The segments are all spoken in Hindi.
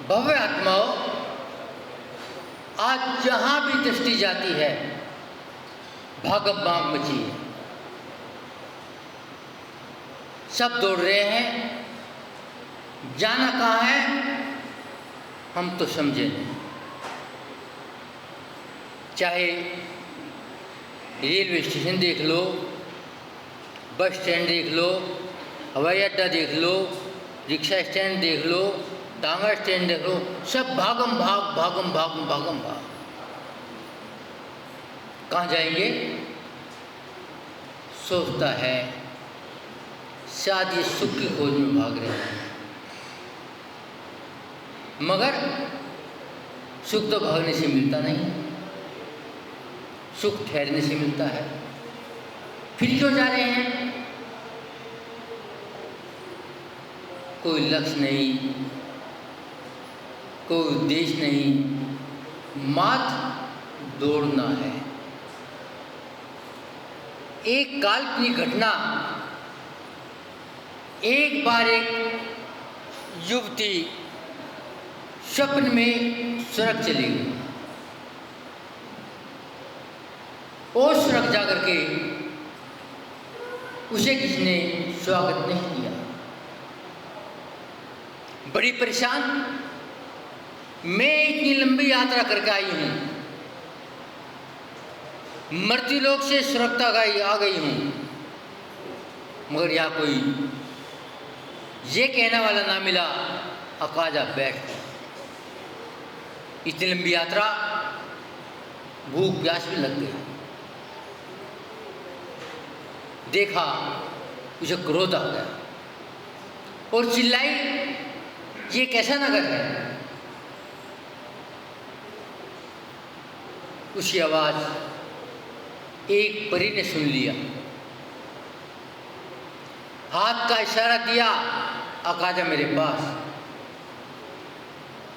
भव्य आत्माओं, आज जहां भी दृष्टि जाती है भागम भाग मची है। सब दौड़ रहे हैं, जाना कहाँ है हम तो समझे नहीं। चाहे रेलवे स्टेशन देख लो, बस स्टैंड देख लो, हवाई अड्डा देख लो, रिक्शा स्टैंड देख लो, टांगा स्टैंड देख लो, सब भागम भाग भागम भाग भागम भाग। कहाँ जाएंगे? सोचता है शायद ये सुख की खोज में भाग रहे हैं, मगर सुख तो भागने से मिलता नहीं, सुख ठहरने से मिलता है। फिर क्यों जा रहे हैं? कोई लक्ष्य नहीं, कोई उद्देश्य नहीं, मात्र दौड़ना है। एक काल्पनिक घटना, एक बार एक युवती स्वप्न में स्वर्ग चली गई और स्वर्ग जाकर के उसे किसी ने स्वागत नहीं किया। बड़ी परेशान, मैं इतनी लंबी यात्रा करके आई हूं, मृत्यु लोक से स्वर्ग तक आ गई हूं, मगर यहाँ कोई ये कहने वाला ना मिला अकाजा बैठ। इतनी लंबी यात्रा, भूख प्यास भी लग गई। देखा, उसे क्रोध आ गया और चिल्लाई, ये कैसा नगर है? उसकी आवाज एक परी ने सुन लिया, हाथ का इशारा दिया, अकाजा मेरे पास।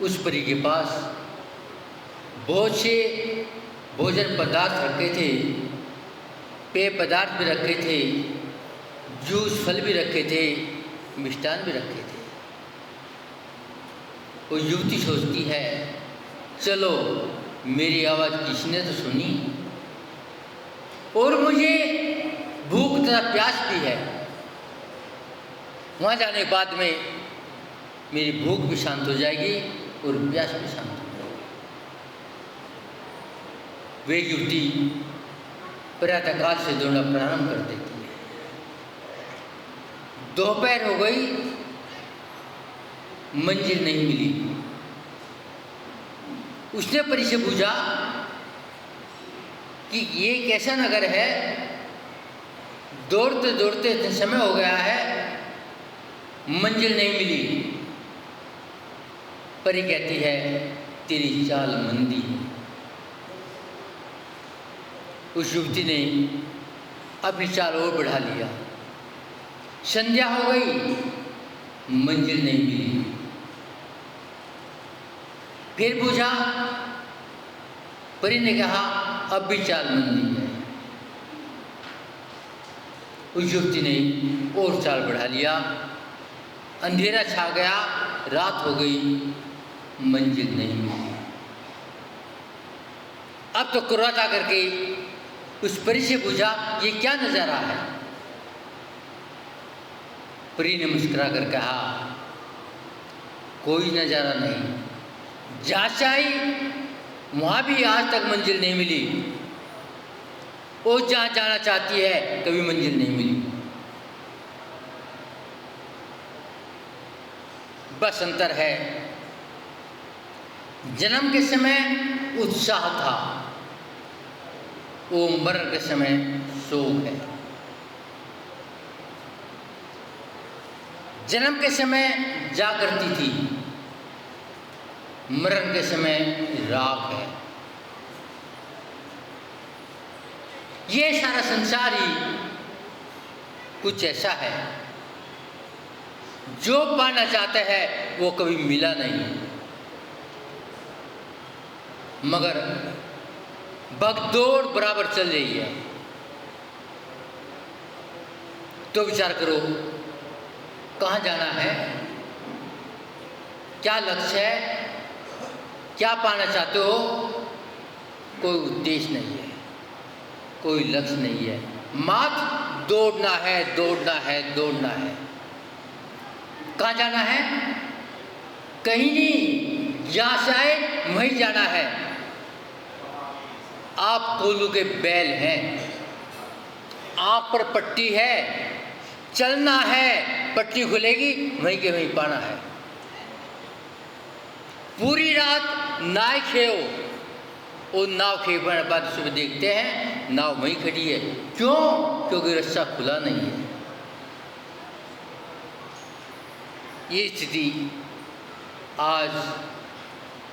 उस परी के पास बहुत से भोजन पदार्थ रखे थे, पेय पदार्थ भी रखे थे, जूस फल भी रखे थे, मिष्ठान भी रखे थे। वो युवती सोचती है, चलो मेरी आवाज़ किसने तो सुनी और मुझे भूख तथा प्यास भी है। वहाँ जाने के बाद में मेरी भूख भी शांत हो जाएगी और प्यास भी शांत हो जाएगी। वे युवती प्रातःकाल से दौड़ना प्रारंभ कर देती है। दोपहर हो गई, मंजिल नहीं मिली। उसने परी से पूछा कि ये कैसा नगर है, दौड़ते दौड़ते इतना समय हो गया है, मंजिल नहीं मिली। परी कहती है, तेरी चाल मंदी है। उस युवती ने अपनी चाल और बढ़ा लिया। संध्या हो गई, मंजिल नहीं मिली। फिर पूछा, परी ने कहा, अब भी चाल मंदी है। उस युवती ने और चाल बढ़ा लिया। अंधेरा छा गया, रात हो गई, मंजिल नहीं मिली। अब तो क्रोध आकर के उस परी से पूछा, ये क्या नजारा है? परी ने मुस्कुरा कर कहा, कोई नजारा नहीं, जहाँ चाही वहाँ भी आज तक मंजिल नहीं मिली, और जहाँ जाना चाहती है कभी मंजिल नहीं मिली। बस अंतर है, जन्म के समय उत्साह था, वो मरण के समय शोक है। जन्म के समय जागृति थी, मरण के समय राख है। ये सारा संसार ही कुछ ऐसा है, जो पाना चाहता है वो कभी मिला नहीं, मगर भगदौड़ बराबर चल रही है। तो विचार करो, कहाँ जाना है, क्या लक्ष्य है, क्या पाना चाहते हो? कोई उद्देश्य नहीं है, कोई लक्ष्य नहीं है, मात्र दौड़ना है, दौड़ना है, दौड़ना है। कहाँ जाना है? कहीं नहीं, जहाँ से आए वहीं जाना है। आप कोल्हू के बैल हैं, आप पर पट्टी है, चलना है, पट्टी खुलेगी, वहीं के वहीं पाना है। पूरी रात नाव खेओ, और नाव खेपने बाद सुबह देखते हैं नाव वहीं खड़ी है। क्यों? क्योंकि रास्ता खुला नहीं है। ये स्थिति आज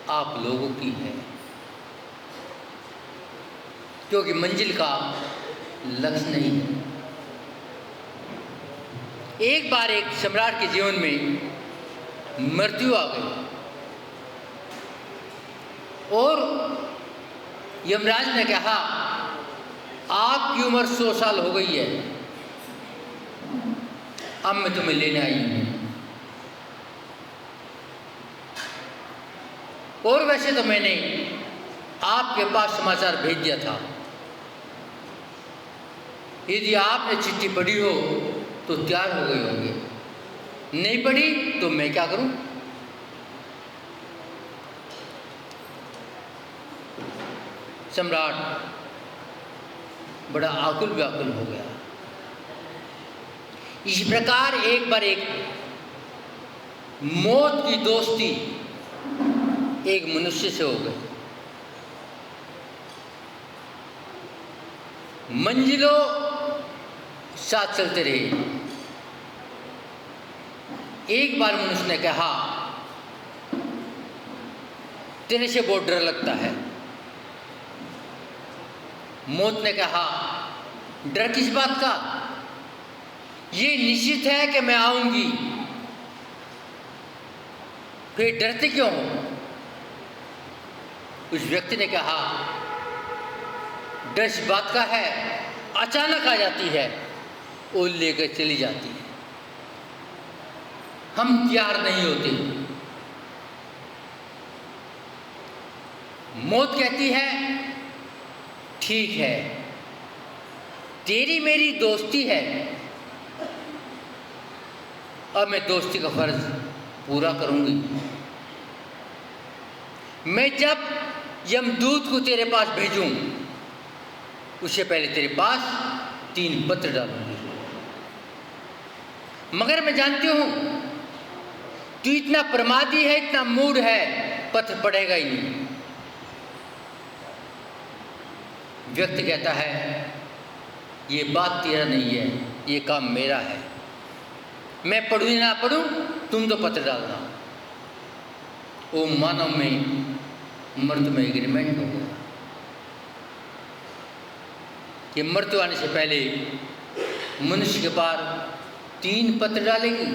आप लोगों की है, क्योंकि मंजिल का लक्ष्य नहीं है। एक बार एक सम्राट के जीवन में मृत्यु आ गई और यमराज ने कहा, आपकी उम्र 100 साल हो गई है, अब मैं तुम्हें लेने आई हूं। और वैसे तो मैंने आपके पास समाचार भेज दिया था, यदि आपने चिट्ठी पढ़ी हो तो तैयार हो गए होंगे, नहीं पढ़ी तो मैं क्या करूं? सम्राट बड़ा आकुल व्याकुल हो गया। इसी प्रकार एक बार एक मौत की दोस्ती एक मनुष्य से हो गई। मंजिलों साथ चलते रहे। एक बार मनुष्य ने कहा, तेरे से बहुत डर लगता है। मौत ने कहा, डर किस बात का? ये निश्चित है कि मैं आऊंगी, फिर डरते क्यों हो? उस व्यक्ति ने कहा, डर इस बात का है, अचानक आ जाती है और लेकर चली जाती है, हम तैयार नहीं होते। मौत कहती है, ठीक है, तेरी मेरी दोस्ती है, अब मैं दोस्ती का फर्ज पूरा करूंगी। मैं जब यमदूत को तेरे पास भेजूं, उससे पहले तेरे पास 3 पत्र डालूंगी। मगर मैं जानती हूं तू इतना प्रमादी है, इतना मूढ़ है, पत्र पढ़ेगा ही नहीं। व्यक्ति कहता है, ये बात तेरा नहीं है, ये काम मेरा है, मैं पढ़ूं या ना पढ़ूं, तुम तो पत्र डालना। वो मानव में मृत्यु में एग्रीमेंट हो गया कि मृत्यु आने से पहले मनुष्य के पार 3 पत्र डालेगी।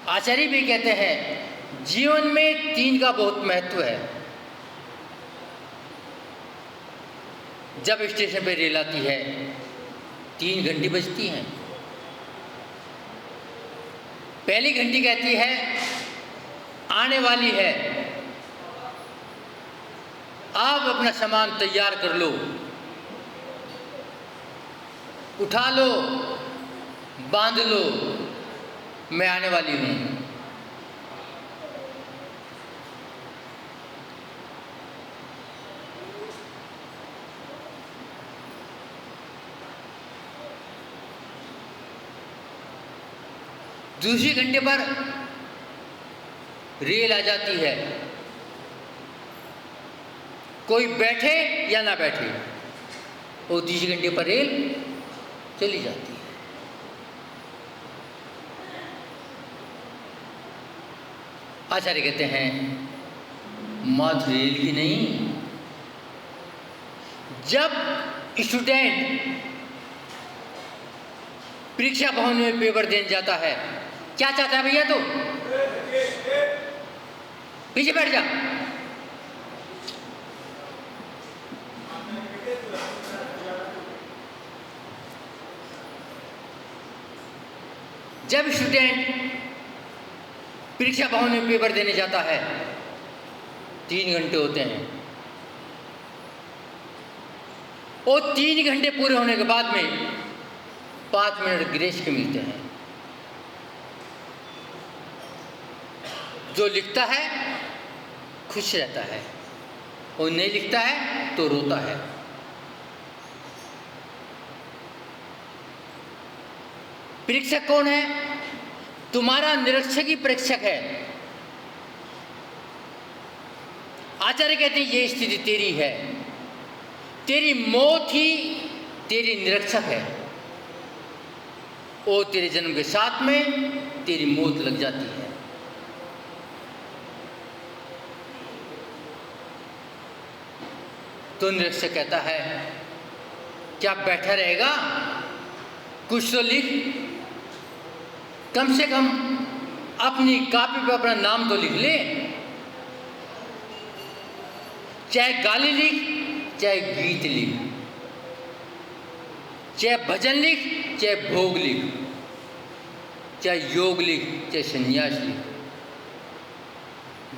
आचार्य भी कहते हैं, जीवन में 3 का बहुत महत्व है। जब स्टेशन पर रेल आती है, 3 घंटी बजती हैं। पहली घंटी कहती है, आने वाली है, आप अपना सामान तैयार कर लो, उठा लो, बांध लो, मैं आने वाली हूं। दूसरी घंटे पर रेल आ जाती है, कोई बैठे या ना बैठे, और तीसरी घंटे पर रेल चली जाती है। आचार्य कहते हैं, मात्र रेल की नहीं, जब स्टूडेंट परीक्षा भवन में पेपर देने जाता है, क्या चाहता है भैया? तो पीछे बैठ जा। जब स्टूडेंट परीक्षा भवन में पेपर देने जाता है, 3 घंटे होते हैं, और 3 घंटे पूरे होने के बाद में 5 मिनट ग्रेस के मिलते हैं। जो लिखता है खुश रहता है, और नहीं लिखता है तो रोता है। परीक्षक कौन है? तुम्हारा निरीक्षक ही परीक्षक है। आचार्य कहते हैं ये स्थिति तेरी है, तेरी मौत ही तेरी निरीक्षक है, और तेरे जन्म के साथ में तेरी मौत लग जाती है। तो निरीक्षक कहता है क्या बैठा रहेगा, कुछ तो लिख, कम से कम अपनी कॉपी पर अपना नाम तो लिख ले। चाहे गाली लिख, चाहे गीत लिख, चाहे भजन लिख, चाहे भोग लिख, चाहे योग लिख, चाहे संन्यास लिख,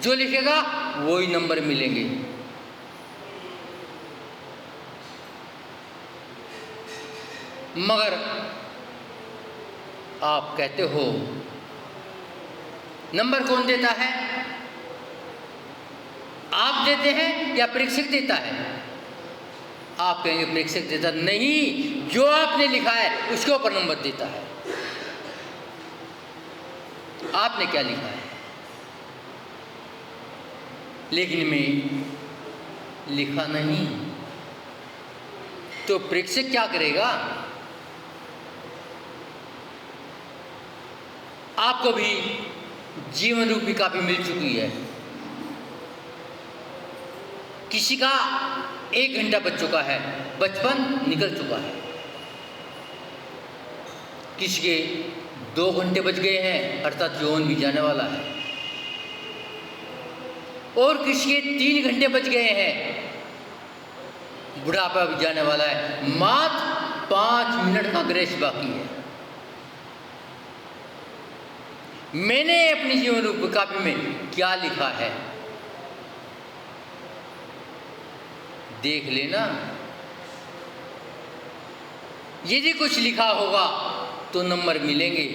जो लिखेगा वही नंबर मिलेंगे। मगर आप कहते हो नंबर कौन देता है? आप देते हैं या परीक्षक देता है? आप कहेंगे परीक्षक देता नहीं, जो आपने लिखा है उसके ऊपर नंबर देता है। आपने क्या लिखा है? लेकिन मैं लिखा नहीं, तो परीक्षक क्या करेगा? आपको भी जीवन रूपी कॉपी मिल चुकी है। किसी का 1 घंटा बच चुका है, बचपन निकल चुका है। किसी के 2 घंटे बच गए हैं, अर्थात यौवन भी जाने वाला है, और किसी के 3 घंटे बच गए हैं, बुढ़ापा भी जाने वाला है। मात्र 5 मिनट का ग्रेस बाकी है। मैंने अपनी जीवन रूपी कॉपी में क्या लिखा है देख लेना। यदि कुछ लिखा होगा तो नंबर मिलेंगे,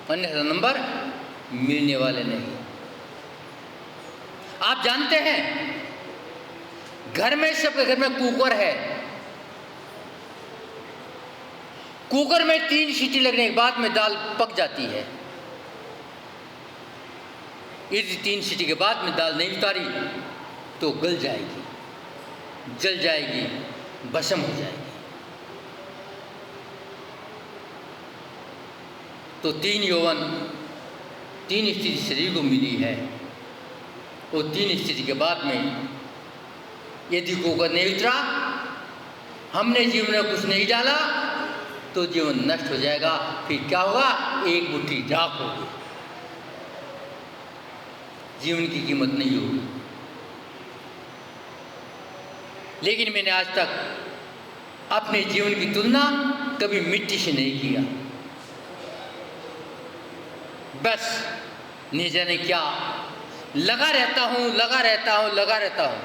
अन्यथा नंबर मिलने वाले नहीं। आप जानते हैं घर में, सबके घर में कुकर है। कुकर में 3 सीटी लगने के बाद में दाल पक जाती है। यदि 3 सीटी के बाद में दाल नहीं उतारी तो गल जाएगी, जल जाएगी, भस्म हो जाएगी। तो 3 यौवन, 3 स्थिति शरीर को मिली है, और 3 स्थिति के बाद में यदि कुकर नहीं उतरा, हमने जीवन में कुछ नहीं डाला, तो जीवन नष्ट हो जाएगा। फिर क्या होगा? एक मुट्ठी राख होगी, जीवन की कीमत नहीं होगी। लेकिन मैंने आज तक अपने जीवन की तुलना कभी मिट्टी से नहीं किया। बस नहीं जाने क्या लगा रहता हूँ, लगा रहता हूँ, लगा रहता हूँ।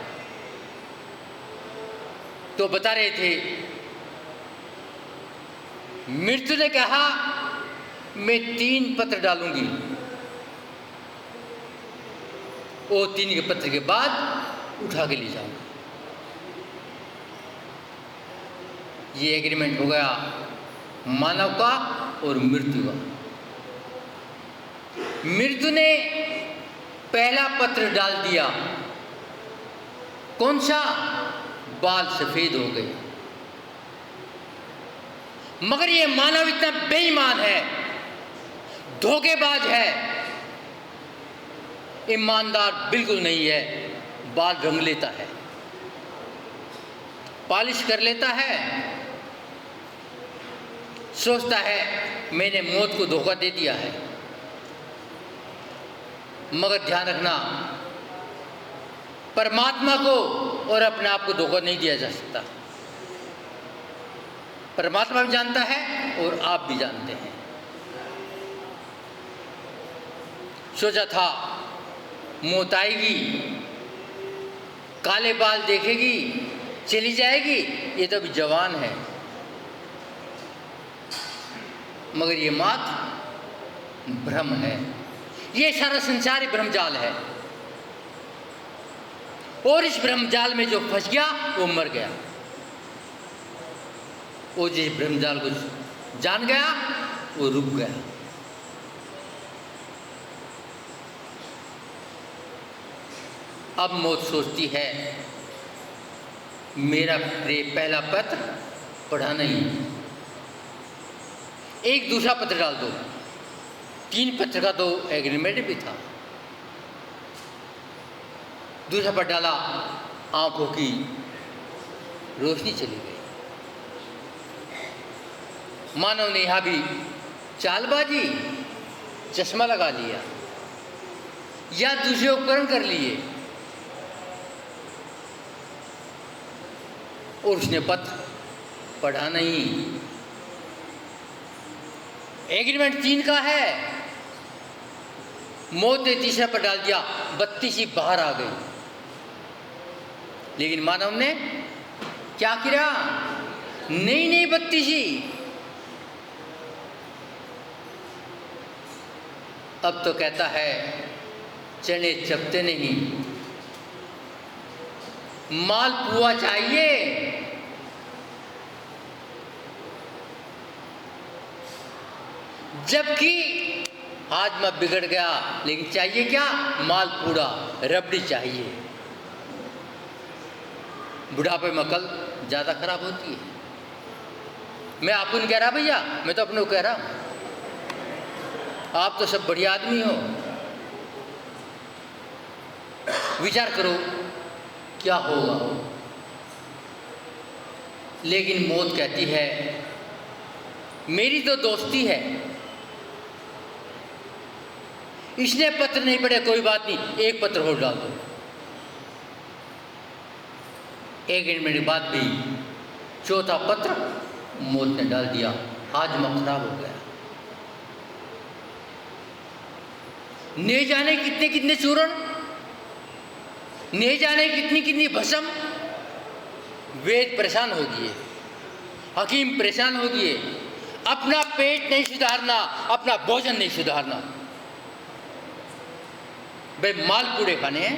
तो बता रहे थे, मृत्यु ने कहा मैं 3 पत्र डालूंगी, और 3 के पत्र के बाद उठा के ले जाऊंगी। ये एग्रीमेंट हो गया मानव का और मृत्यु का। मृत्यु ने पहला पत्र डाल दिया, कौन सा? बाल सफेद हो गए। मगर ये मानव इतना बेईमान है, धोखेबाज है, ईमानदार बिल्कुल नहीं है। बाल रंग लेता है, पॉलिश कर लेता है, सोचता है मैंने मौत को धोखा दे दिया है। मगर ध्यान रखना, परमात्मा को और अपने आप को धोखा नहीं दिया जा सकता। परमात्मा भी जानता है और आप भी जानते हैं। सोचा था मौत आएगी, काले बाल देखेगी, चली जाएगी, ये तो अभी जवान है। मगर ये मात्र भ्रम है, ये सारा संसार ही भ्रमजाल है। और इस भ्रमजाल में जो फंस गया वो मर गया। वो जिस भ्रमजाल को जान गया वो रुक गया। अब मौत सोचती है मेरा पहला पत्र पढ़ा नहीं, एक दूसरा पत्र डाल दो। 3 पत्र का तो एग्रीमेंट भी था। दूसरा पत्र डाला, आंखों की रोशनी चली गई। मानव ने यहां भी चालबाजी, चश्मा लगा लिया या दूसरे उपकरण कर लिए और उसने पत्र पढ़ा नहीं। एग्रीमेंट 3 का है, मौत ने तीसरा पर डाल दिया, 32 बाहर आ गई। लेकिन मानव ने क्या किया? नहीं 32। अब तो कहता है चने चपते नहीं, मालपुआ चाहिए। जबकि आज मैं बिगड़ गया, लेकिन चाहिए क्या? मालपुड़ा, रबड़ी चाहिए। बुढ़ापे में अकल ज़्यादा खराब होती है। मैं आपको नहीं कह रहा भैया, मैं तो अपने को कह रहा हूँ। आप तो सब बढ़िया आदमी हो, विचार करो क्या होगा। लेकिन मौत कहती है मेरी तो दोस्ती है, इसने पत्र नहीं पढ़े कोई बात नहीं, एक पत्र और डाल दो। 1 मिनट के बाद भी 4था पत्र मौत ने डाल दिया। हाजमा खराब हो गया। नहीं जाने कितने कितने चूर्ण, नहीं जाने कितनी कितनी भस्म। वेद परेशान हो गए, हकीम परेशान हो गए। अपना पेट नहीं सुधारना, अपना भोजन नहीं सुधारना। भाई मालपूड़े खाने हैं,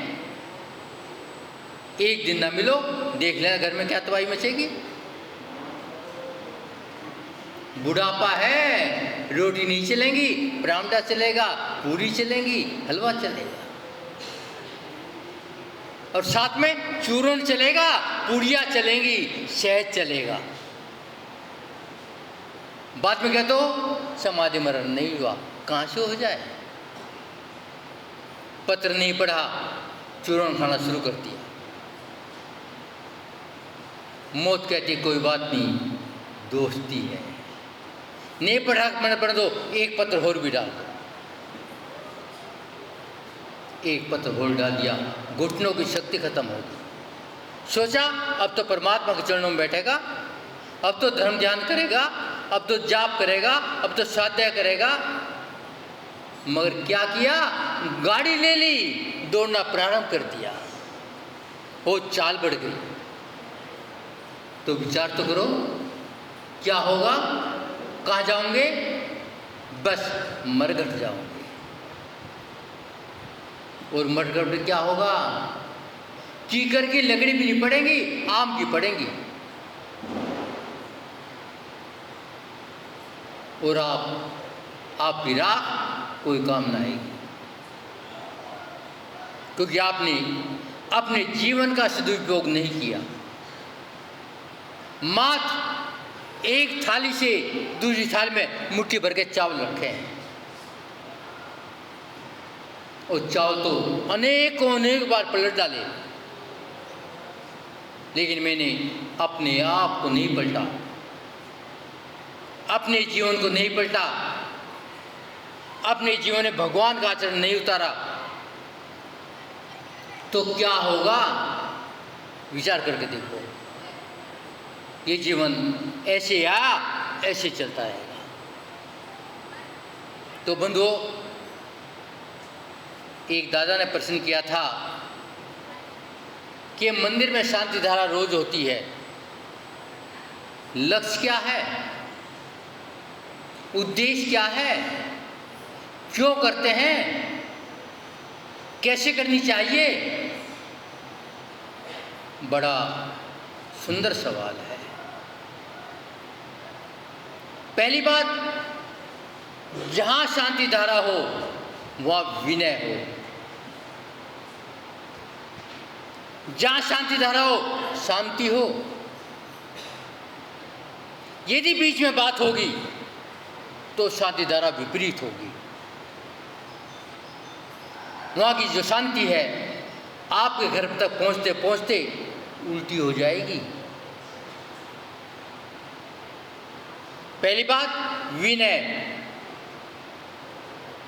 एक दिन ना मिलो, देख लेना घर में क्या तबाही मचेगी। बुढ़ापा है, रोटी नहीं चलेंगी, परांठा चलेगा, पूरी चलेंगी, हलवा चलेगा, और साथ में चूरन चलेगा, पूड़ियाँ चलेंगी, शहद चलेगा। बाद में क्या तो समाधि मरण नहीं हुआ, कहाँ से हो जाए। पत्र नहीं पढ़ा, चूरन खाना शुरू कर दिया। मौत कहती कोई बात नहीं, दोस्ती है। नहीं पढ़ा, मैंने पढ़ दो, एक पत्र और भी डाल दो। एक पत्र और डाल दिया, घुटनों की शक्ति खत्म हो गई। सोचा अब तो परमात्मा के चरणों में बैठेगा, अब तो धर्म ध्यान करेगा, अब तो जाप करेगा, अब तो स्वाध्याय करेगा। मगर क्या किया? गाड़ी ले ली, दौड़ना प्रारंभ कर दिया। वो चाल बढ़ गई। तो विचार तो करो क्या होगा, कहाँ जाओगे? बस मरघट जाओगे। और मरघट में क्या होगा? कीकर की लकड़ी भी नहीं पड़ेगी, आम की पड़ेगी। और आपकी राख कोई काम ना आएगी, क्योंकि आपने अपने जीवन का सदुपयोग नहीं किया। मात्र एक थाली से दूसरी थाली में मुट्ठी भर के चावल रखे हैं, और चावल तो अनेक बार पलट डाले, लेकिन मैंने अपने आप को नहीं पलटा, अपने जीवन को नहीं पलटा, अपने जीवन में भगवान का आचरण नहीं उतारा। तो क्या होगा? विचार करके देखो। ये जीवन ऐसे ऐसे चलता रहेगा। तो बंधुओं, एक दादा ने प्रश्न किया था कि मंदिर में शांति धारा रोज होती है, लक्ष्य क्या है, उद्देश्य क्या है, क्यों करते हैं, कैसे करनी चाहिए? बड़ा सुंदर सवाल है। पहली बात, जहां शांति धारा हो वहां विनय हो। जहां शांति धारा हो शांति हो। यदि बीच में बात होगी तो शांति धारा विपरीत होगी। वहां की जो शांति है आपके घर तक पहुंचते पहुंचते उल्टी हो जाएगी। पहली बात विनय।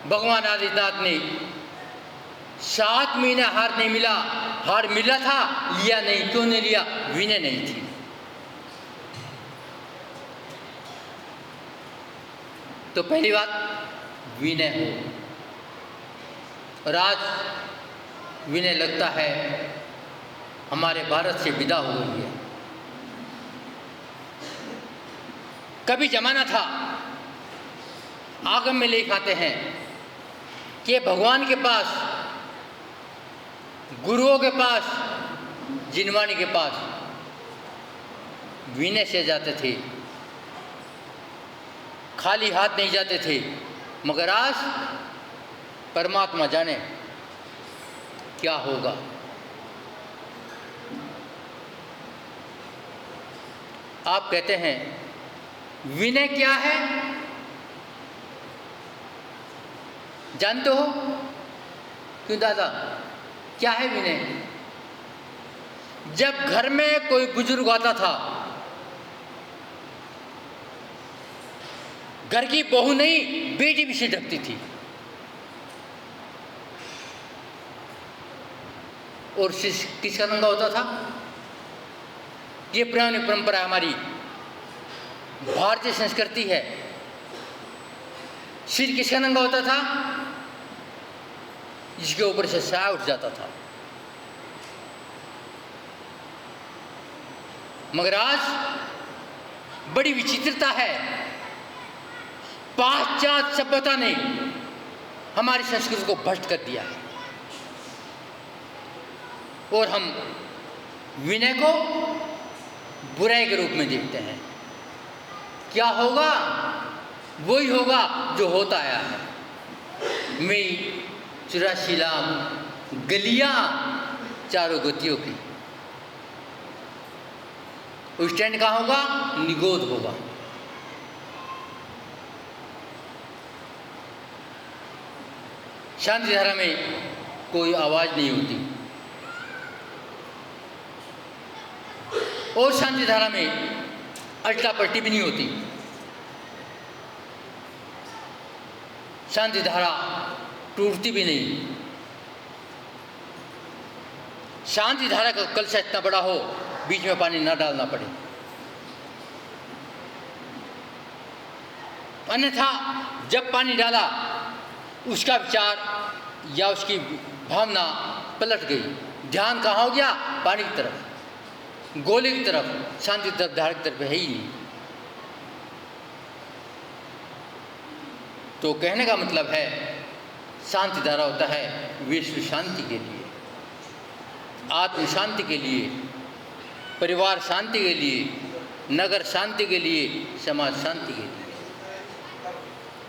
भगवान आदित्यनाथ ने 7 महीने हार नहीं मिला, हार मिला था, लिया नहीं। क्यों नहीं लिया? विनय नहीं थी। तो पहली बात विनय हो। और आज विनय लगता है हमारे भारत से विदा हो गई है। कभी जमाना था, आगम में लेख आते हैं कि भगवान के पास, गुरुओं के पास, जिनवानी के पास विनय से जाते थे, खाली हाथ नहीं जाते थे। मगर आज परमात्मा जाने क्या होगा। आप कहते हैं विनय क्या है? जानते हो? क्यों दादा, क्या है विनय? जब घर में कोई बुजुर्ग आता था, घर की बहू नहीं बेटी भी से ढकती थी। और किसका नंगा होता था? ये पुरानी परंपरा हमारी भारतीय संस्कृति है। सिर किसका नंगा होता था? जिसके ऊपर से साया उठ जाता था। मगर आज बड़ी विचित्रता है, पाश्चात्य सभ्यता ने हमारी संस्कृति को भ्रष्ट कर दिया है और हम विनय को बुराई के रूप में देखते हैं। क्या होगा? वही होगा जो होता आया है। मैं 84 लाख गलियां चारों गतियों की। स्टैंड कहाँ होगा? निगोद होगा। शांति धारा में कोई आवाज नहीं होती और शांति धारा में अटला पट्टी भी नहीं होती। शांति धारा टूटती भी नहीं। शांति धारा का कलशा इतना बड़ा हो, बीच में पानी ना डालना पड़े। अन्यथा जब पानी डाला, उसका विचार या उसकी भावना पलट गई। ध्यान कहाँ हो गया? पानी की तरफ, गोले की तरफ, शांति की तरफ, धारा की तरफ है ही नहीं। तो कहने का मतलब है, शांति धारा होता है विश्व शांति के लिए, आत्म शांति के लिए, परिवार शांति के लिए, नगर शांति के लिए, समाज शांति के लिए।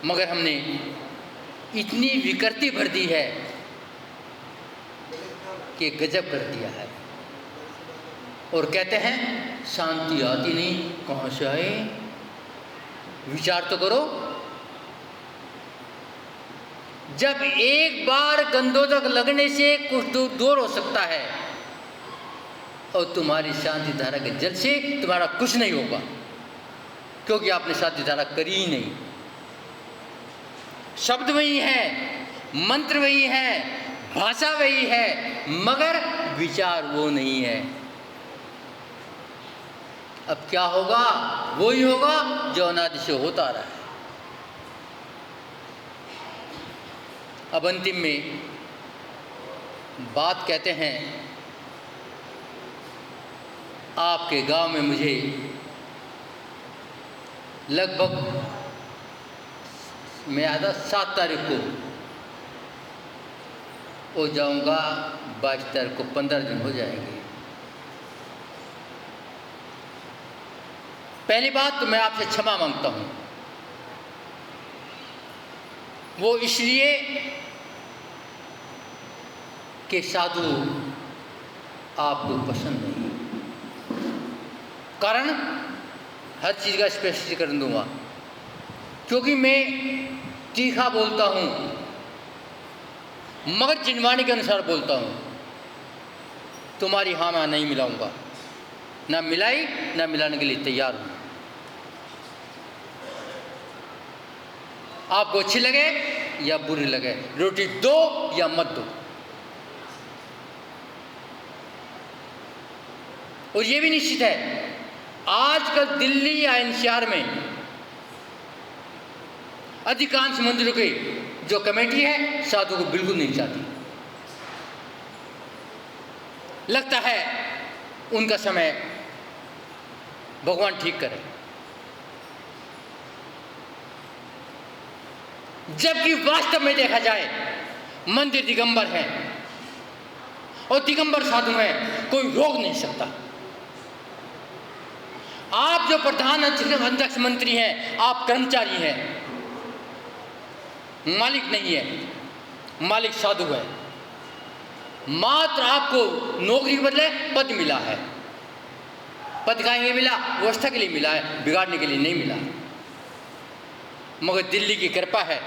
मगर हमने इतनी विकृति भर दी है कि गजब कर दिया है। और कहते हैं शांति आती नहीं, कहाँ से आए? विचार तो करो। जब एक बार गंधोदक लगने से कुछ दूर हो सकता है और तुम्हारी शांति धारा के जल से तुम्हारा कुछ नहीं होगा, क्योंकि आपने शांति धारा करी ही नहीं। शब्द वही है, मंत्र वही है, भाषा वही है, मगर विचार वो नहीं है। अब क्या होगा? वही होगा जो अनादि से होता रहा है। अब अंतिम में बात कहते हैं आपके गांव में मुझे लगभग मैं आता 7 तारीख को हो जाऊंगा, 22 तारीख को 15 दिन हो जाएंगे। पहली बात तो मैं आपसे क्षमा मांगता हूं, वो इसलिए कि साधु आपको पसंद नहीं, कारण हर चीज़ का स्पष्टीकरण दूंगा, क्योंकि मैं तीखा बोलता हूं मगर जिनवाणी के अनुसार बोलता हूं। तुम्हारी हाँ मैं नहीं मिलाऊंगा, ना मिलाई ना मिलाने के लिए तैयार हूं। आपको अच्छी लगे या बुरी लगे, रोटी दो या मत दो। और ये भी निश्चित है, आजकल दिल्ली या एनसीआर में अधिकांश मंदिरों की जो कमेटी है साधु को बिल्कुल नहीं चाहती। लगता है उनका समय भगवान ठीक करे, जबकि वास्तव में देखा जाए मंदिर दिगंबर है और दिगंबर साधु हैं, कोई रोक नहीं सकता। आप जो प्रधान अध्यक्ष मंत्री हैं, आप कर्मचारी हैं, मालिक नहीं है। मालिक साधु है, मात्र आपको नौकरी के बदले पद मिला है। पद का लिए मिला, व्यवस्था के लिए मिला है, बिगाड़ने के लिए नहीं मिला। मगर दिल्ली की कृपा है,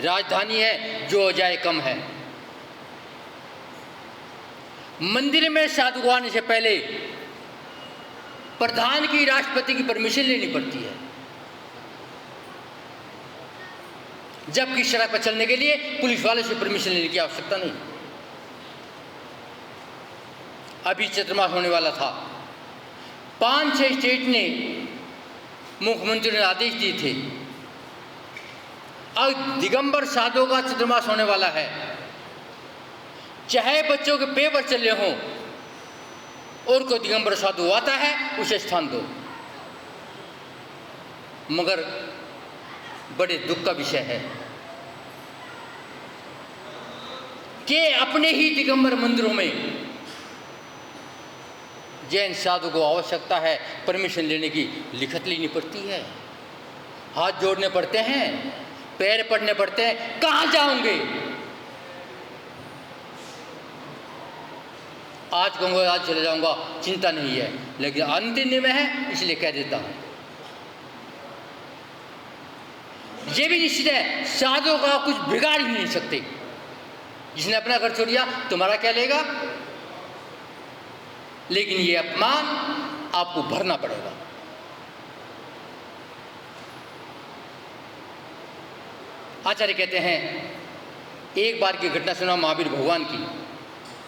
राजधानी है, जो हो जाए कम है। मंदिर में साधु को आने से पहले प्रधान की, राष्ट्रपति की परमिशन लेनी पड़ती है, जबकि सड़क पर चलने के लिए पुलिस वाले से परमिशन लेने की आवश्यकता नहीं। अभी चतुर्मास होने वाला था, 5-6 स्टेट ने मुख्यमंत्री ने आदेश दिए थे, अब दिगंबर साधु का चतुर्मास होने वाला है, चाहे बच्चों के पेपर चले हों और कोई दिगंबर साधु आता है उसे स्थान दो। मगर बड़े दुख का विषय है कि अपने ही दिगंबर मंदिरों में जैन साधु को आवश्यकता है परमिशन लेने की, लिखत लेनी पड़ती है, हाथ जोड़ने पड़ते हैं, पैर पड़ने पड़ते हैं। कहाँ जाओगे? आज कहूँगा आज चले जाऊँगा, चिंता नहीं है, लेकिन अंतिम दिन में है इसलिए कह देता हूँ। ये भी निश्चित है, साधु का कुछ बिगाड़ ही नहीं सकते। जिसने अपना घर छोड़ दिया तुम्हारा क्या लेगा, लेकिन ये अपमान आपको भरना पड़ेगा। आचार्य कहते हैं, एक बार की घटना सुना महावीर भगवान की।